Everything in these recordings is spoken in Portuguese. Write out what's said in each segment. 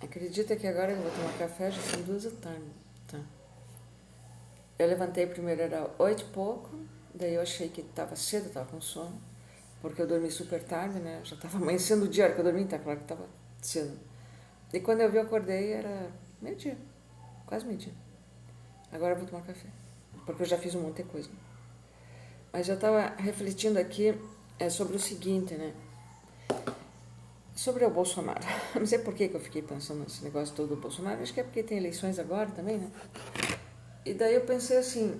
Acredita que agora eu vou tomar café, já são 2 da tarde. Tá. Eu levantei primeiro, era 8 e pouco, daí eu achei que estava cedo, estava com sono, porque eu dormi super tarde, né? Já estava amanhecendo o dia, a hora que eu dormi, tá claro que estava cedo. E quando eu vi, eu acordei, era meio-dia, quase meio-dia. Agora eu vou tomar café, porque eu já fiz um monte de coisa. Mas eu estava refletindo aqui sobre o seguinte, né? Sobre o Bolsonaro. Não sei por que eu fiquei pensando nesse negócio todo do Bolsonaro, acho que é porque tem eleições agora também, né? E daí eu pensei assim,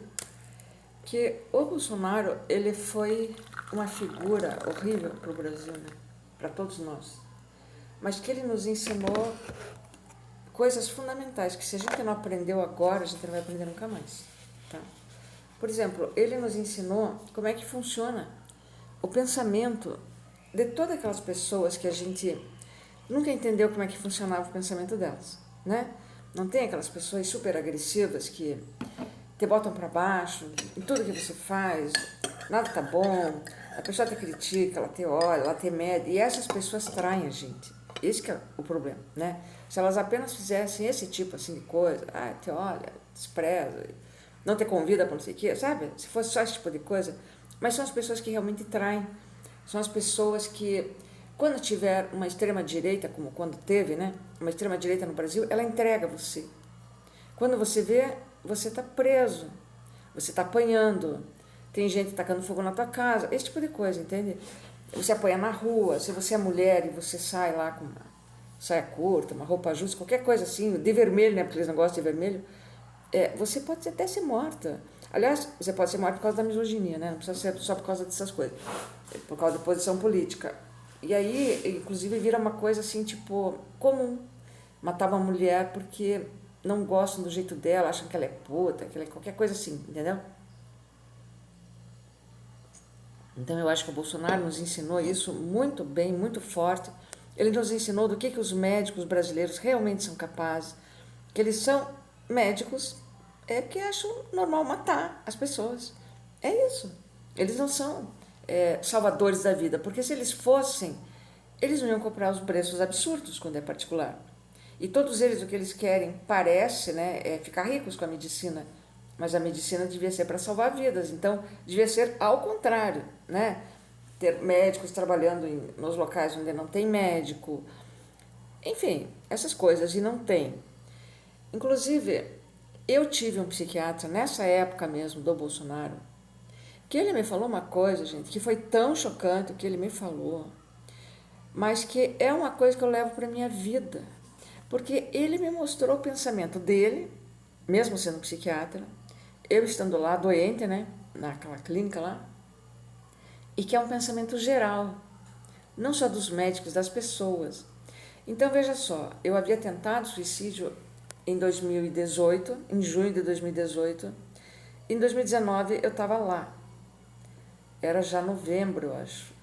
que o Bolsonaro, ele foi uma figura horrível para o Brasil, né? Para todos nós. Mas que ele nos ensinou coisas fundamentais, que se a gente não aprendeu agora, a gente não vai aprender nunca mais. Tá? Por exemplo, ele nos ensinou como é que funciona o pensamento de todas aquelas pessoas que a gente nunca entendeu como é que funcionava o pensamento delas, né? Não tem aquelas pessoas super agressivas que te botam para baixo em tudo que você faz, nada tá bom, a pessoa te critica, ela te olha, ela te mede, e essas pessoas traem a gente. Esse que é o problema, né? Se elas apenas fizessem esse tipo assim de coisa, te olha, despreza, não te convida para não sei o quê, sabe? Se fosse só esse tipo de coisa, mas são as pessoas que realmente traem, são as pessoas que, quando tiver uma extrema-direita, como quando teve, né? Uma extrema-direita no Brasil, ela entrega você. Quando você vê, você está preso, você está apanhando, tem gente tacando fogo na tua casa, esse tipo de coisa, entende? Você apanha na rua, se você é mulher e você sai lá com uma saia curta, uma roupa justa, qualquer coisa assim, de vermelho, né? Porque eles não gostam de vermelho, você pode até ser morta. Aliás, você pode ser morta por causa da misoginia, né? Não precisa ser só por causa dessas coisas, por causa da posição política. E aí, inclusive, vira uma coisa assim, tipo, comum. Matar uma mulher porque não gostam do jeito dela, acham que ela é puta, que ela é qualquer coisa assim, entendeu? Então eu acho que o Bolsonaro nos ensinou isso muito bem, muito forte. Ele nos ensinou do que os médicos brasileiros realmente são capazes, que eles são médicos que acham normal matar as pessoas. É isso. Eles não são salvadores da vida, porque se eles fossem, eles não iam comprar os preços absurdos quando é particular. E todos eles, o que eles querem, parece, né, é ficar ricos com a medicina. Mas a medicina devia ser para salvar vidas, então devia ser ao contrário, né? Ter médicos trabalhando nos locais onde não tem médico, enfim, essas coisas, e não tem. Inclusive, eu tive um psiquiatra nessa época mesmo do Bolsonaro, que ele me falou uma coisa, gente, que foi tão chocante o que ele me falou, mas que é uma coisa que eu levo para minha vida, porque ele me mostrou o pensamento dele, mesmo sendo psiquiatra, eu estando lá doente, né, naquela clínica lá, e que é um pensamento geral, não só dos médicos, das pessoas. Então veja só, eu havia tentado suicídio em 2018, em junho de 2018, em 2019 eu estava lá, era já novembro, eu acho.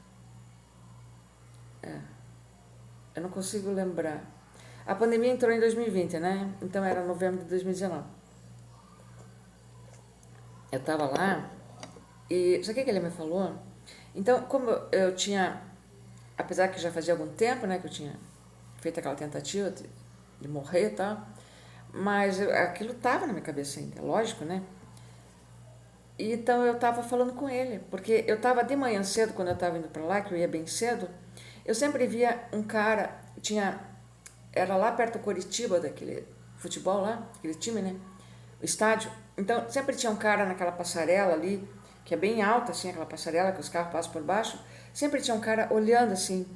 Eu não consigo lembrar. A pandemia entrou em 2020, né? Então era novembro de 2019. Eu estava lá e sabe o que ele me falou? Então, como eu tinha, apesar que já fazia algum tempo, né, que eu tinha feito aquela tentativa de morrer e tal, mas aquilo estava na minha cabeça ainda, lógico, né? E então eu estava falando com ele, porque eu estava de manhã cedo, quando eu estava indo para lá, que eu ia bem cedo, eu sempre via um cara, era lá perto do Coritiba, daquele futebol lá, aquele time, né? O estádio. Então sempre tinha um cara naquela passarela ali, que é bem alta, assim, aquela passarela que os carros passam por baixo, sempre tinha um cara olhando assim,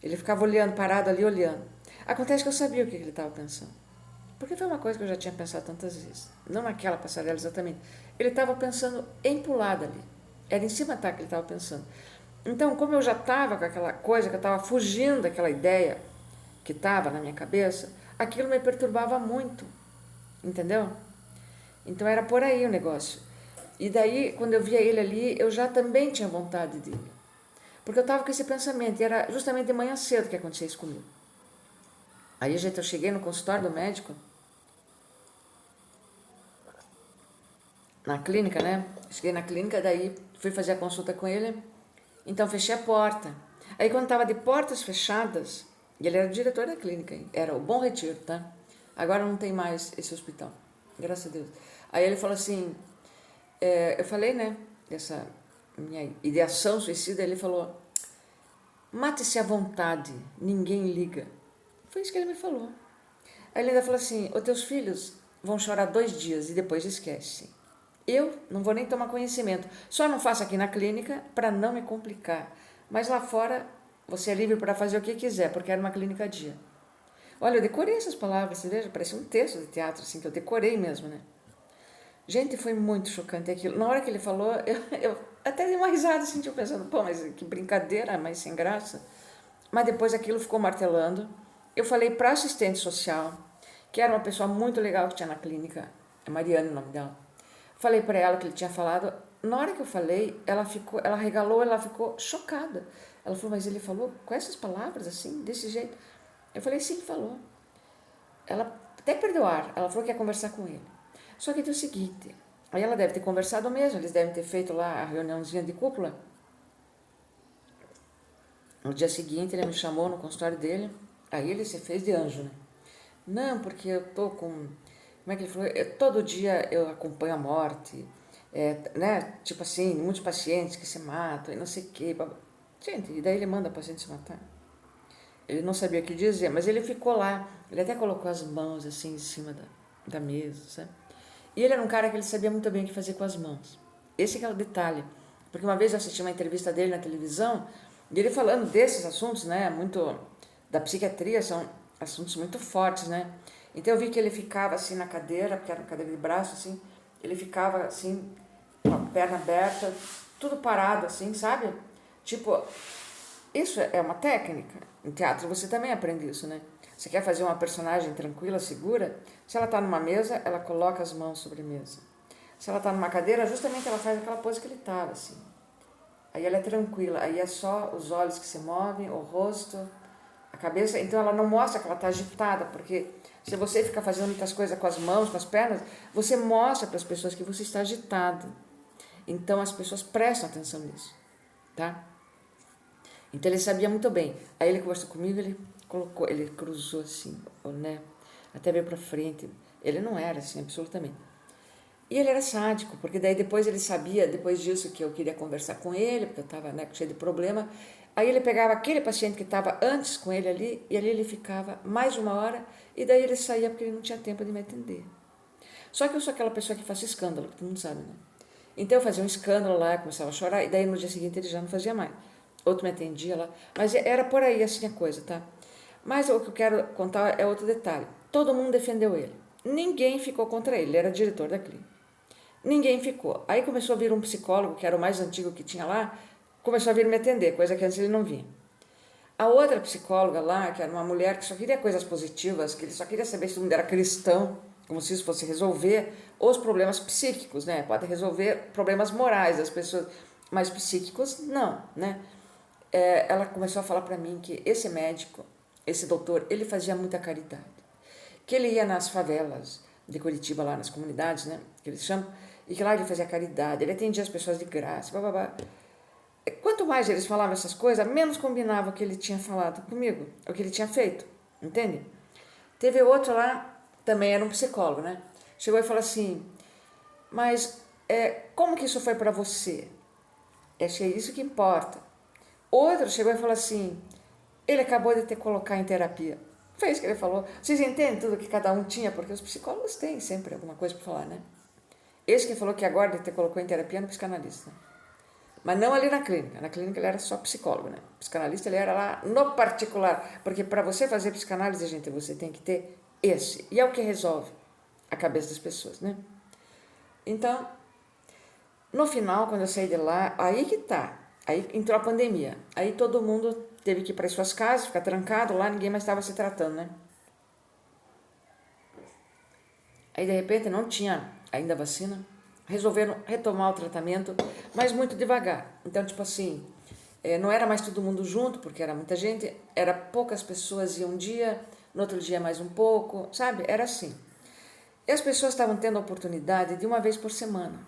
ele ficava olhando, parado ali, olhando. Acontece que eu sabia o que ele estava pensando. Porque foi uma coisa que eu já tinha pensado tantas vezes. Não naquela passarela exatamente. Ele estava pensando em pular dali. Era em cima da que ele estava pensando. Então, como eu já estava com aquela coisa, que eu estava fugindo daquela ideia que estava na minha cabeça, aquilo me perturbava muito. Entendeu? Então era por aí o negócio. E daí, quando eu via ele ali, eu já também tinha vontade de ir. Porque eu estava com esse pensamento, e era justamente de manhã cedo que acontecia isso comigo. Aí, gente, eu cheguei no consultório do médico, na clínica, né? Cheguei na clínica, daí fui fazer a consulta com ele. Então fechei a porta. Aí quando estava de portas fechadas, E ele era o diretor da clínica, hein? Era o Bom Retiro, tá? Agora não tem mais esse hospital, graças a Deus. Aí ele falou assim, eu falei, né, dessa minha ideação suicida, ele falou, mate-se à vontade, ninguém liga. Foi isso que ele me falou. Aí ele ainda falou assim, os teus filhos vão chorar 2 dias e depois esquece. Eu não vou nem tomar conhecimento, só não faço aqui na clínica para não me complicar. Mas lá fora você é livre para fazer o que quiser, porque era uma clínica dia. Olha, eu decorei essas palavras, você veja, parece um texto de teatro, assim, que eu decorei mesmo, né? Gente, foi muito chocante aquilo. Na hora que ele falou, eu até dei uma risada, assim, tipo, pensando, pô, mas que brincadeira, mas sem graça. Mas depois aquilo ficou martelando. Eu falei para a assistente social, que era uma pessoa muito legal que tinha na clínica, é Mariane o nome dela. Falei para ela que ele tinha falado. Na hora que eu falei, ela regalou, ela ficou chocada. Ela falou, mas ele falou com essas palavras, assim, desse jeito? Eu falei, sim, falou. Ela até perdeu ar, ela falou que ia conversar com ele. Só que tem o seguinte, aí ela deve ter conversado mesmo, eles devem ter feito lá a reuniãozinha de cúpula. No dia seguinte ele me chamou no consultório dele, aí ele se fez de anjo, né? Não, porque eu tô com... Como é que ele falou? Todo dia eu acompanho a morte, né? Tipo assim, muitos pacientes que se matam e não sei o quê. Gente, e daí ele manda o paciente se matar? Ele não sabia o que dizer, mas ele ficou lá. Ele até colocou as mãos assim em cima da mesa, sabe? E ele era um cara que ele sabia muito bem o que fazer com as mãos. Esse que é o detalhe. Porque uma vez eu assisti uma entrevista dele na televisão, e ele falando desses assuntos, né? Muito da psiquiatria, são assuntos muito fortes, né? Então eu vi que ele ficava assim na cadeira, porque era uma cadeira de braço, assim, ele ficava assim, com a perna aberta, tudo parado, assim, sabe? Tipo, isso é uma técnica. Em teatro você também aprende isso, né? Você quer fazer uma personagem tranquila, segura? Se ela está numa mesa, ela coloca as mãos sobre a mesa. Se ela está numa cadeira, justamente ela faz aquela pose que ele estava, assim. Aí ela é tranquila, aí é só os olhos que se movem, o rosto, a cabeça. Então ela não mostra que ela está agitada, porque se você ficar fazendo muitas coisas com as mãos, com as pernas, você mostra para as pessoas que você está agitado. Então as pessoas prestam atenção nisso, tá? Então ele sabia muito bem. Aí ele conversou comigo, ele cruzou assim, né? Até veio para frente. Ele não era assim, absolutamente. E ele era sádico, porque daí depois ele sabia, depois disso, que eu queria conversar com ele, porque eu estava, né, cheio de problema. Aí ele pegava aquele paciente que estava antes com ele ali, e ali ele ficava mais de 1 hora, e daí ele saía porque ele não tinha tempo de me atender. Só que eu sou aquela pessoa que faz escândalo, que todo mundo sabe, né? Então eu fazia um escândalo lá, começava a chorar, e daí no dia seguinte ele já não fazia mais. Outro me atendia lá, mas era por aí assim a coisa, tá? Mas o que eu quero contar é outro detalhe. Todo mundo defendeu ele. Ninguém ficou contra ele, ele era diretor da clínica. Ninguém ficou. Aí começou a vir um psicólogo, que era o mais antigo que tinha lá, começou a vir me atender, coisa que antes ele não vinha. A outra psicóloga lá, que era uma mulher que só queria coisas positivas, que ele só queria saber se todo mundo era cristão, como se isso fosse resolver os problemas psíquicos, né? Pode resolver problemas morais das pessoas, mas psíquicos não, né? Ela começou a falar para mim que esse médico, esse doutor, ele fazia muita caridade. Que ele ia nas favelas de Curitiba, lá nas comunidades, né? Que eles chamam, e que lá ele fazia caridade, ele atendia as pessoas de graça, blá, blá, blá. Quanto mais eles falavam essas coisas, menos combinava o que ele tinha falado comigo, o que ele tinha feito, entende? Teve outro lá, também era um psicólogo, né? Chegou e falou assim, mas como que isso foi para você? É isso que importa. Outro chegou e falou assim, ele acabou de te colocar em terapia. Foi isso que ele falou. Vocês entendem tudo que cada um tinha, porque os psicólogos têm sempre alguma coisa para falar, né? Esse que falou que agora te colocou em terapia no psicanalista. Mas não ali na clínica. Na clínica ele era só psicólogo, né? Psicanalista ele era lá no particular. Porque para você fazer psicanálise, gente, você tem que ter esse. E é o que resolve a cabeça das pessoas, né? Então, no final, quando eu saí de lá, aí que tá. Aí entrou a pandemia. Aí todo mundo teve que ir para as suas casas, ficar trancado lá, ninguém mais estava se tratando, né? Aí, de repente, não tinha ainda vacina. Resolveram retomar o tratamento, mas muito devagar. Então, tipo assim, não era mais todo mundo junto, porque era muita gente, era poucas pessoas iam um dia, no outro dia mais um pouco, sabe? Era assim. E as pessoas estavam tendo a oportunidade de 1 vez por semana.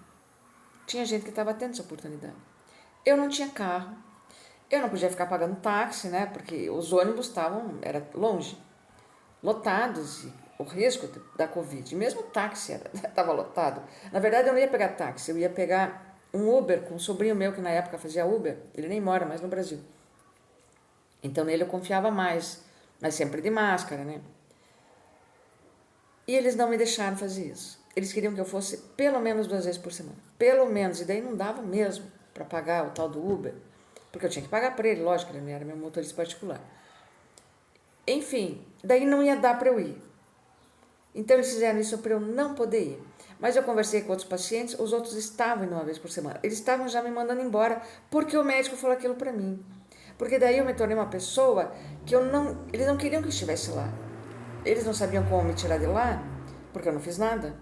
Tinha gente que estava tendo essa oportunidade. Eu não tinha carro, Eu não podia ficar pagando táxi, né? Porque os ônibus era longe, lotados, e o risco da Covid. Mesmo o táxi estava lotado. Na verdade, eu não ia pegar táxi, eu ia pegar um Uber com um sobrinho meu que na época fazia Uber. Ele nem mora mais no Brasil. Então nele eu confiava mais, mas sempre de máscara, né? E eles não me deixaram fazer isso. Eles queriam que eu fosse pelo menos 2 vezes por semana. Pelo menos. E daí não dava mesmo para pagar o tal do Uber. Porque eu tinha que pagar para ele, lógico, ele não era meu motorista particular. Enfim, daí não ia dar para eu ir. Então eles fizeram isso para eu não poder ir. Mas eu conversei com outros pacientes, os outros estavam indo 1 vez por semana. Eles estavam já me mandando embora porque o médico falou aquilo para mim. Porque daí eu me tornei uma pessoa que eles não queriam que eu estivesse lá. Eles não sabiam como me tirar de lá, porque eu não fiz nada.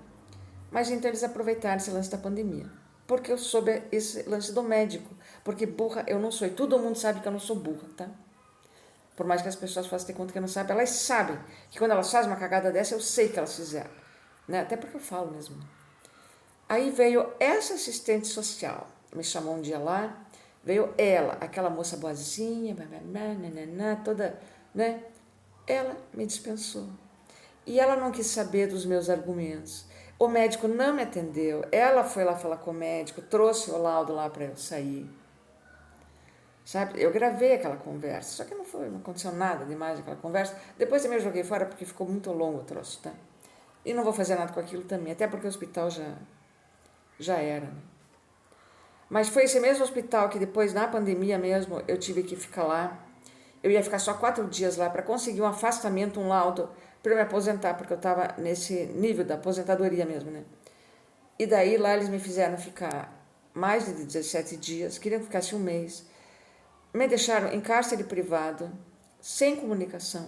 Mas então eles aproveitaram esse lance da pandemia. Porque eu soube esse lance do médico. Porque burra eu não sou. E todo mundo sabe que eu não sou burra, tá? Por mais que as pessoas façam de conta que eu não sabem, elas sabem que quando elas fazem uma cagada dessa, eu sei que elas fizeram. Né? Até porque eu falo mesmo. Aí veio essa assistente social, me chamou um dia lá, veio ela, aquela moça boazinha, toda, né? Ela me dispensou. E ela não quis saber dos meus argumentos. O médico não me atendeu. Ela foi lá falar com o médico, trouxe o laudo lá para eu sair. Sabe? Eu gravei aquela conversa, só que não aconteceu nada demais naquela conversa. Depois também eu joguei fora porque ficou muito longo o troço, tá? E não vou fazer nada com aquilo também, até porque o hospital já era, né? Mas foi esse mesmo hospital que depois, na pandemia mesmo, eu tive que ficar lá. Eu ia ficar só 4 dias lá para conseguir um afastamento, um laudo, para eu me aposentar, porque eu estava nesse nível da aposentadoria mesmo, né? E daí lá eles me fizeram ficar mais de 17 dias, queriam que ficasse 1 mês. Me deixaram em cárcere privado, sem comunicação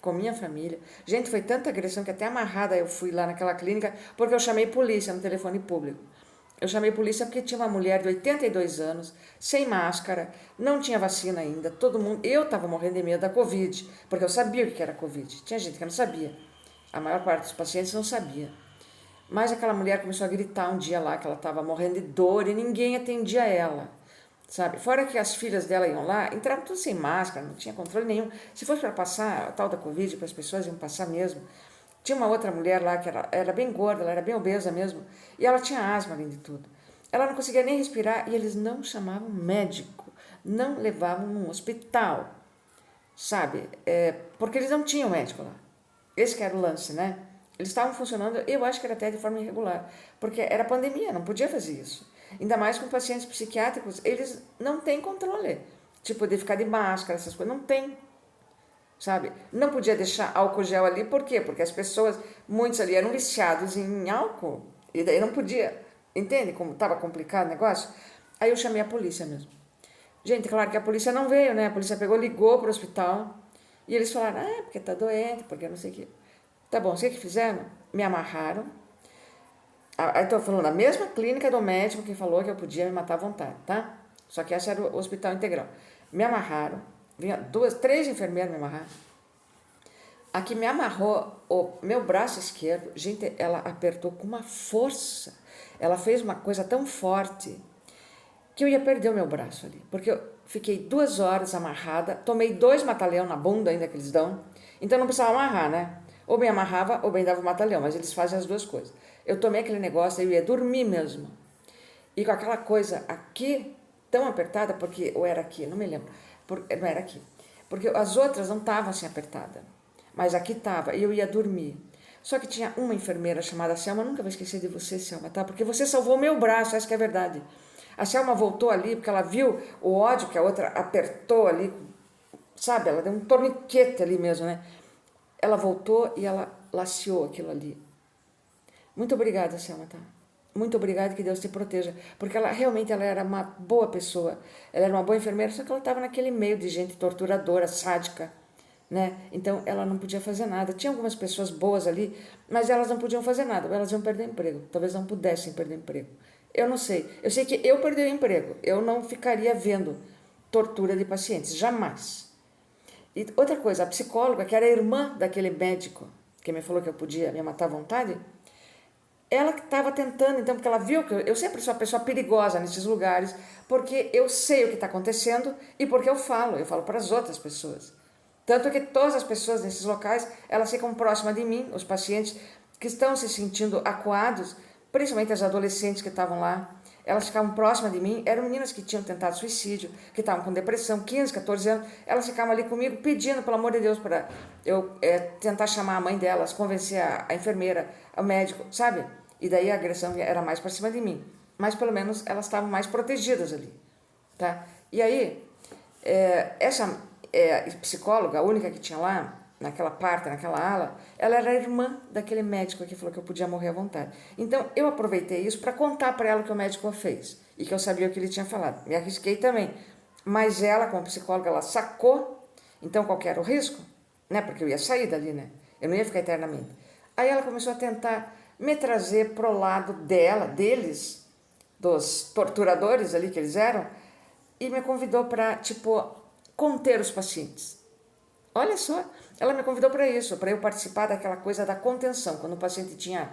com minha família. Gente, foi tanta agressão que até amarrada eu fui lá naquela clínica, porque eu chamei polícia no telefone público. Eu chamei polícia porque tinha uma mulher de 82 anos, sem máscara, não tinha vacina ainda, todo mundo... Eu estava morrendo de medo da Covid, porque eu sabia o que era Covid. Tinha gente que não sabia. A maior parte dos pacientes não sabia. Mas aquela mulher começou a gritar um dia lá que ela estava morrendo de dor e ninguém atendia ela. Sabe? Fora que as filhas dela iam lá, entravam tudo sem máscara, não tinha controle nenhum. Se fosse para passar a tal da Covid, para as pessoas iam passar mesmo. Tinha uma outra mulher lá que era bem gorda, ela era bem obesa mesmo, e ela tinha asma além de tudo. Ela não conseguia nem respirar e eles não chamavam médico, não levavam num hospital, sabe? Porque eles não tinham médico lá. Esse que era o lance, né? Eles estavam funcionando, eu acho que era até de forma irregular, porque era pandemia, não podia fazer isso. Ainda mais com pacientes psiquiátricos, eles não têm controle. Tipo, de ficar de máscara, essas coisas, não tem. Sabe? Não podia deixar álcool gel ali, por quê? Porque as pessoas, muitos ali eram viciados em álcool, e daí não podia. Entende como estava complicado o negócio? Aí eu chamei a polícia mesmo. Gente, claro que a polícia não veio, né? A polícia pegou, ligou para o hospital, e eles falaram, porque tá doente, porque não sei o quê. Tá bom, sei o que fizeram? Me amarraram. Aí estou falando a mesma clínica do médico que falou que eu podia me matar à vontade, tá? Só que essa era o hospital integral. Me amarraram, vinha 3 enfermeiras me amarrar. A que me amarrou o meu braço esquerdo, gente, ela apertou com uma força. Ela fez uma coisa tão forte que eu ia perder o meu braço ali. Porque eu fiquei 2 horas amarrada, tomei 2 mata-leão na bunda ainda que eles dão. Então não precisava amarrar, né? Ou bem amarrava ou bem dava o mata-leão, mas eles fazem as 2 coisas. Eu tomei aquele negócio, eu ia dormir mesmo. E com aquela coisa aqui, tão apertada, porque ou era aqui, não me lembro, não era aqui. Porque as outras não estavam assim apertadas, mas aqui estava, e eu ia dormir. Só que tinha uma enfermeira chamada Selma, nunca vou esquecer de você, Selma, tá? Porque você salvou o meu braço, essa que é a verdade. A Selma voltou ali, porque ela viu o ódio que a outra apertou ali, sabe? Ela deu um torniquete ali mesmo, né? Ela voltou e ela laceou aquilo ali. Muito obrigada, Selma, tá? Muito obrigada, que Deus te proteja. Porque ela realmente ela era uma boa pessoa. Ela era uma boa enfermeira, só que ela estava naquele meio de gente torturadora, sádica, né? Então ela não podia fazer nada. Tinha algumas pessoas boas ali, mas elas não podiam fazer nada. Elas iam perder emprego. Talvez não pudessem perder emprego. Eu não sei. Eu sei que eu perdi o emprego. Eu não ficaria vendo tortura de pacientes. Jamais. E outra coisa, a psicóloga, que era irmã daquele médico que me falou que eu podia me matar à vontade, ela que estava tentando, então, porque ela viu que eu sempre sou uma pessoa perigosa nesses lugares, porque eu sei o que está acontecendo e porque eu falo para as outras pessoas. Tanto que todas as pessoas nesses locais, elas ficam próximas de mim, os pacientes que estão se sentindo acuados, principalmente as adolescentes que estavam lá, elas ficavam próximas de mim, eram meninas que tinham tentado suicídio, que estavam com depressão, 15, 14 anos, elas ficavam ali comigo pedindo, pelo amor de Deus, para eu tentar chamar a mãe delas, convencer a enfermeira, o médico, sabe? E daí a agressão era mais para cima de mim, mas pelo menos elas estavam mais protegidas ali, tá? E aí, essa psicóloga, a única que tinha lá, naquela parte, naquela ala, ela era irmã daquele médico que falou que eu podia morrer à vontade. Então, eu aproveitei isso para contar para ela o que o médico fez e que eu sabia o que ele tinha falado. Me arrisquei também. Mas ela, como psicóloga, ela sacou, então qual que era o risco? Né? Porque eu ia sair dali, né? Eu não ia ficar eternamente. Aí ela começou a tentar me trazer pro lado dela, deles, dos torturadores ali que eles eram, e me convidou para, tipo, conter os pacientes. Olha só, ela me convidou para isso, para eu participar daquela coisa da contenção, quando o paciente tinha,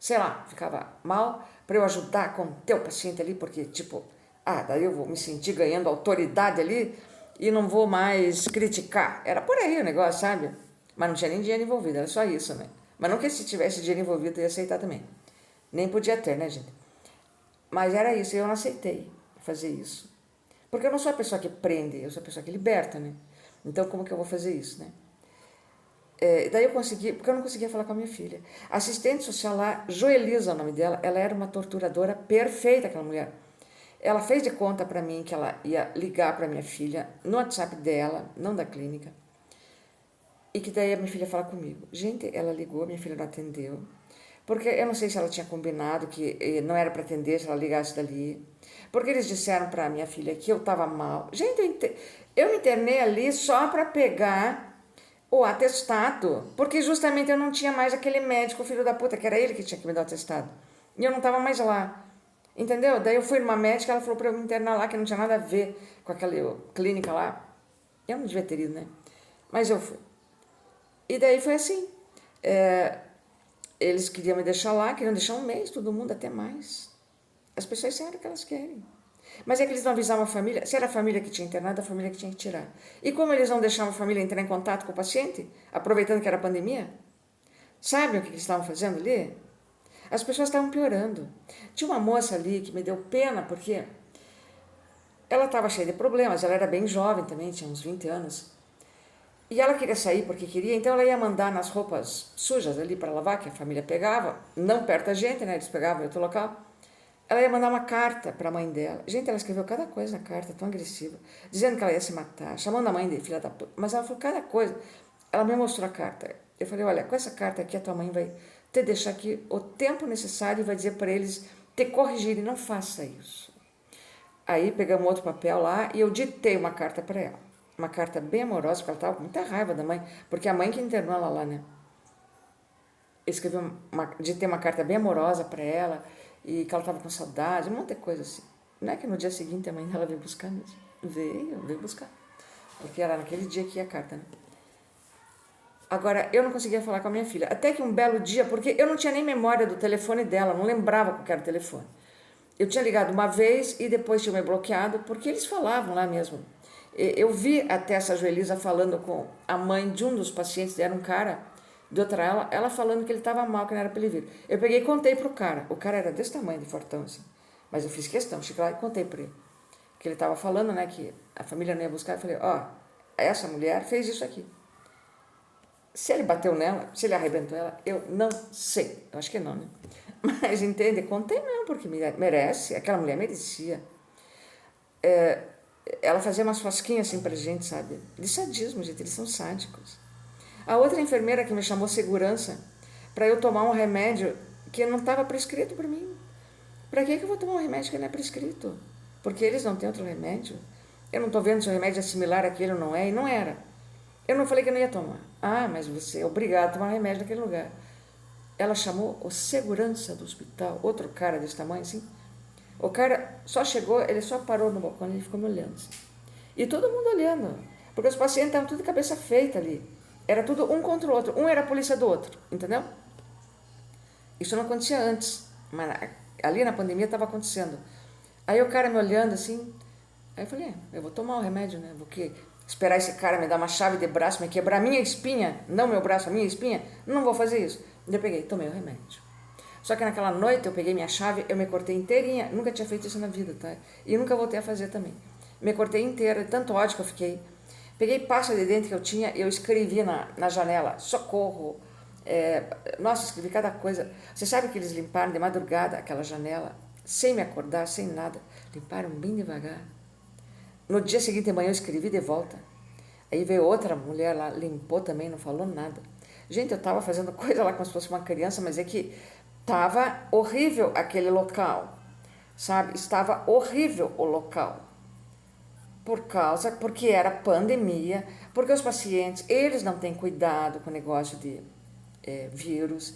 sei lá, ficava mal, para eu ajudar a conter o paciente ali, porque tipo, daí eu vou me sentir ganhando autoridade ali e não vou mais criticar. Era por aí o negócio, sabe? Mas não tinha nem dinheiro envolvido, era só isso, né? Mas não que se tivesse dinheiro envolvido eu ia aceitar também. Nem podia ter, né, gente? Mas era isso, e eu não aceitei fazer isso. Porque eu não sou a pessoa que prende, eu sou a pessoa que liberta, né? Então, como que eu vou fazer isso, né? Daí eu consegui, porque eu não conseguia falar com a minha filha. A assistente social lá, Joelisa, o nome dela, ela era uma torturadora perfeita, aquela mulher. Ela fez de conta para mim que ela ia ligar para minha filha no WhatsApp dela, não da clínica, e que daí a minha filha fala comigo. Gente, ela ligou, minha filha não atendeu, porque eu não sei se ela tinha combinado que não era para atender se ela ligasse dali, porque eles disseram para minha filha que eu estava mal. Gente, eu me internei ali só para pegar o atestado, porque justamente eu não tinha mais aquele médico filho da puta, que era ele que tinha que me dar o atestado, e eu não estava mais lá, entendeu? Daí eu fui numa médica, ela falou para eu me internar lá, que não tinha nada a ver com aquela clínica lá, eu não devia ter ido, né? Mas eu fui. E daí foi assim, eles queriam me deixar lá, queriam deixar um mês, todo mundo, até mais. As pessoas sabem o que elas querem. Mas é que eles não avisavam a família. Se era a família que tinha internado, a família que tinha que tirar. E como eles não deixavam a família entrar em contato com o paciente, aproveitando que era pandemia, sabe o que eles estavam fazendo ali? As pessoas estavam piorando. Tinha uma moça ali que me deu pena, porque ela estava cheia de problemas, ela era bem jovem também, tinha uns 20 anos. E ela queria sair porque queria, então ela ia mandar nas roupas sujas ali para lavar, que a família pegava, não perto da gente, né? Eles pegavam em outro local. Ela ia mandar uma carta para a mãe dela. Gente, ela escreveu cada coisa na carta, tão agressiva, dizendo que ela ia se matar, chamando a mãe de filha da puta. Mas ela falou cada coisa. Ela me mostrou a carta. Eu falei, olha, com essa carta aqui, a tua mãe vai te deixar aqui o tempo necessário e vai dizer para eles te corrigirem. Não faça isso. Aí pegamos outro papel lá e eu ditei uma carta para ela. Uma carta bem amorosa, porque ela estava com muita raiva da mãe, porque a mãe que internou ela lá, né? Eu escrevi ditei uma carta bem amorosa para ela, e que ela estava com saudade, um monte de coisa assim. Não é que no dia seguinte a mãe dela veio buscar mesmo. Veio buscar. Porque era naquele dia que ia a carta, né? Agora, eu não conseguia falar com a minha filha. Até que um belo dia, porque eu não tinha nem memória do telefone dela, não lembrava qual era o telefone. Eu tinha ligado uma vez e depois tinha me bloqueado, porque eles falavam lá mesmo. Eu vi até essa Joelisa falando com a mãe de um dos pacientes, era um cara, de outra ela falando que ele estava mal, que não era para ele vir. Eu peguei e contei pro cara. O cara era desse tamanho, de fortão, assim. Mas eu fiz questão, cheguei lá e contei para ele. Que ele estava falando, né, que a família não ia buscar. Eu falei, essa mulher fez isso aqui. Se ele bateu nela, se ele arrebentou ela, eu não sei. Eu acho que não, né? Mas, entende? Contei mesmo, porque merece. Aquela mulher merecia. Ela fazia umas fosquinhas assim pra gente, sabe? De sadismo, gente. Eles são sádicos. A outra enfermeira que me chamou segurança para eu tomar um remédio que não estava prescrito para mim. Para que eu vou tomar um remédio que não é prescrito? Porque eles não têm outro remédio. Eu não estou vendo se o remédio é similar àquele ou não é, e não era. Eu não falei que eu não ia tomar. Mas você é obrigado a tomar remédio naquele lugar. Ela chamou o segurança do hospital, outro cara desse tamanho assim. O cara só chegou, ele só parou no balcão e ficou me olhando assim. E todo mundo olhando, porque os pacientes estavam tudo de cabeça feita ali. Era tudo um contra o outro, um era a polícia do outro, entendeu? Isso não acontecia antes, mas ali na pandemia estava acontecendo. Aí o cara me olhando assim, aí eu falei, eu vou tomar o remédio, né? Vou esperar esse cara me dar uma chave de braço, me quebrar a minha espinha, não meu braço, a minha espinha, não vou fazer isso. Eu peguei, tomei o remédio. Só que naquela noite eu peguei minha chave, eu me cortei inteirinha, nunca tinha feito isso na vida, tá? E nunca voltei a fazer também. Me cortei inteira, de tanto ódio que eu fiquei. Peguei pasta de dente que eu tinha e eu escrevi na janela, socorro. Nossa, escrevi cada coisa. Você sabe que eles limparam de madrugada aquela janela, sem me acordar, sem nada. Limparam bem devagar. No dia seguinte de manhã eu escrevi de volta. Aí veio outra mulher lá, limpou também, não falou nada. Gente, eu estava fazendo coisa lá como se fosse uma criança, mas é que estava horrível aquele local, sabe? Estava horrível o local. Porque era pandemia, porque os pacientes, eles não têm cuidado com o negócio de vírus.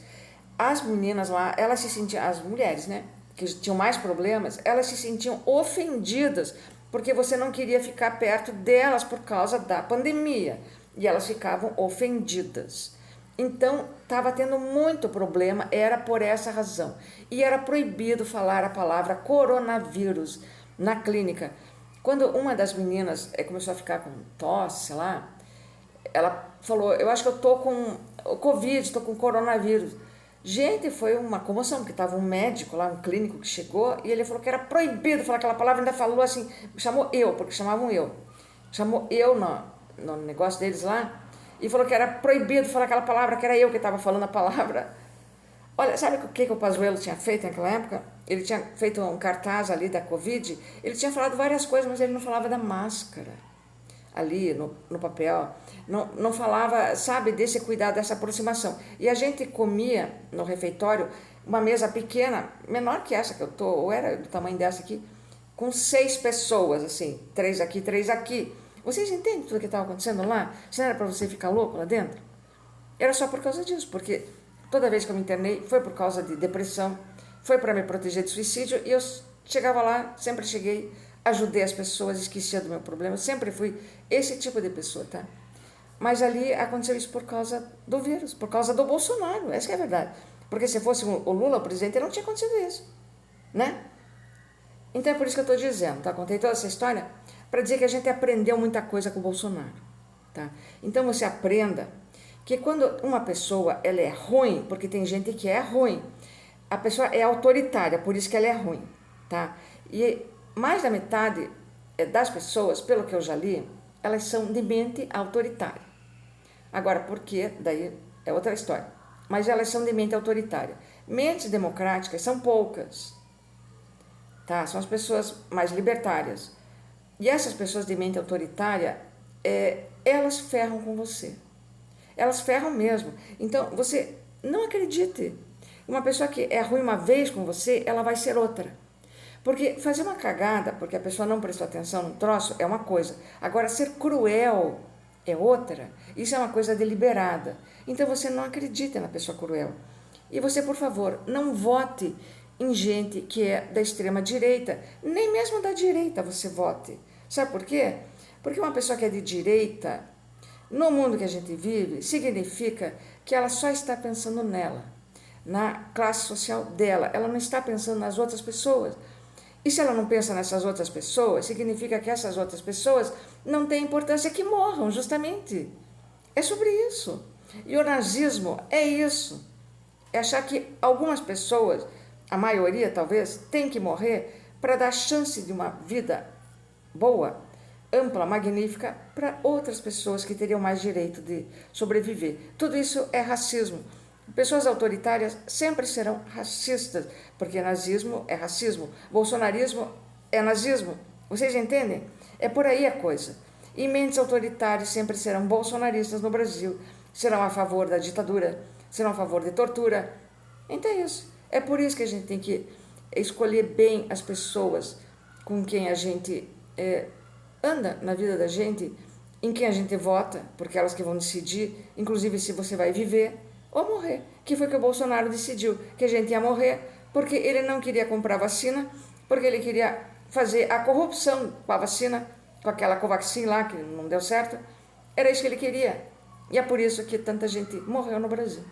As meninas lá, elas se sentiam, as mulheres, né, que tinham mais problemas, elas se sentiam ofendidas, porque você não queria ficar perto delas por causa da pandemia, e elas ficavam ofendidas. Então, estava tendo muito problema, era por essa razão. E era proibido falar a palavra coronavírus na clínica. Quando uma das meninas começou a ficar com tosse, sei lá, ela falou, eu acho que eu tô com Covid, tô com coronavírus. Gente, foi uma comoção, porque estava um médico lá, um clínico que chegou, e ele falou que era proibido falar aquela palavra, ainda falou assim, chamou eu, porque chamavam eu. Chamou eu no negócio deles lá, e falou que era proibido falar aquela palavra, que era eu que estava falando a palavra. Olha, sabe o que o Pazuello tinha feito naquela época? Ele tinha feito um cartaz ali da Covid, ele tinha falado várias coisas, mas ele não falava da máscara ali no papel, não falava, sabe, desse cuidado, dessa aproximação. E a gente comia no refeitório uma mesa pequena, menor que essa que eu tô, ou era do tamanho dessa aqui, com 6 pessoas, assim, 3 aqui, 3 aqui. Vocês entendem tudo o que estava acontecendo lá? Se não era para você ficar louco lá dentro? Era só por causa disso, porque toda vez que eu me internei foi por causa de depressão, foi para me proteger de suicídio, e eu chegava lá, sempre cheguei, ajudei as pessoas, esquecia do meu problema, eu sempre fui esse tipo de pessoa, tá? Mas ali aconteceu isso por causa do vírus, por causa do Bolsonaro, essa que é a verdade. Porque se fosse o Lula o presidente, não tinha acontecido isso, né? Então é por isso que eu estou dizendo, tá? Contei toda essa história para dizer que a gente aprendeu muita coisa com o Bolsonaro, tá? Então você aprenda que quando uma pessoa ela é ruim, porque tem gente que é ruim, a pessoa é autoritária, por isso que ela é ruim, tá? E mais da metade das pessoas, pelo que eu já li, elas são de mente autoritária. Agora, por quê? Daí é outra história. Mas elas são de mente autoritária. Mentes democráticas são poucas, tá? São as pessoas mais libertárias. E essas pessoas de mente autoritária, elas ferram com você. Elas ferram mesmo. Então, você não acredite. Uma pessoa que é ruim uma vez com você, ela vai ser outra. Porque fazer uma cagada, porque a pessoa não prestou atenção no troço, é uma coisa. Agora, ser cruel é outra. Isso é uma coisa deliberada. Então, você não acredita na pessoa cruel. E você, por favor, não vote em gente que é da extrema direita. Nem mesmo da direita você vote. Sabe por quê? Porque uma pessoa que é de direita, no mundo que a gente vive, significa que ela só está pensando nela, na classe social dela. Ela não está pensando nas outras pessoas. E se ela não pensa nessas outras pessoas, significa que essas outras pessoas não têm importância, que morram, justamente. É sobre isso. E o nazismo é isso. É achar que algumas pessoas, a maioria talvez, tem que morrer para dar chance de uma vida boa, ampla, magnífica, para outras pessoas que teriam mais direito de sobreviver. Tudo isso é racismo. Pessoas autoritárias sempre serão racistas, porque nazismo é racismo, bolsonarismo é nazismo. Vocês entendem? É por aí a coisa. E mentes autoritárias sempre serão bolsonaristas no Brasil, serão a favor da ditadura, serão a favor de tortura. Então é isso. É por isso que a gente tem que escolher bem as pessoas com quem a gente anda na vida da gente, em quem a gente vota, porque elas que vão decidir, inclusive se você vai viver ou morrer, que foi que o Bolsonaro decidiu, que a gente ia morrer, porque ele não queria comprar vacina, porque ele queria fazer a corrupção com a vacina, com aquela Covaxin lá, que não deu certo, era isso que ele queria, e é por isso que tanta gente morreu no Brasil.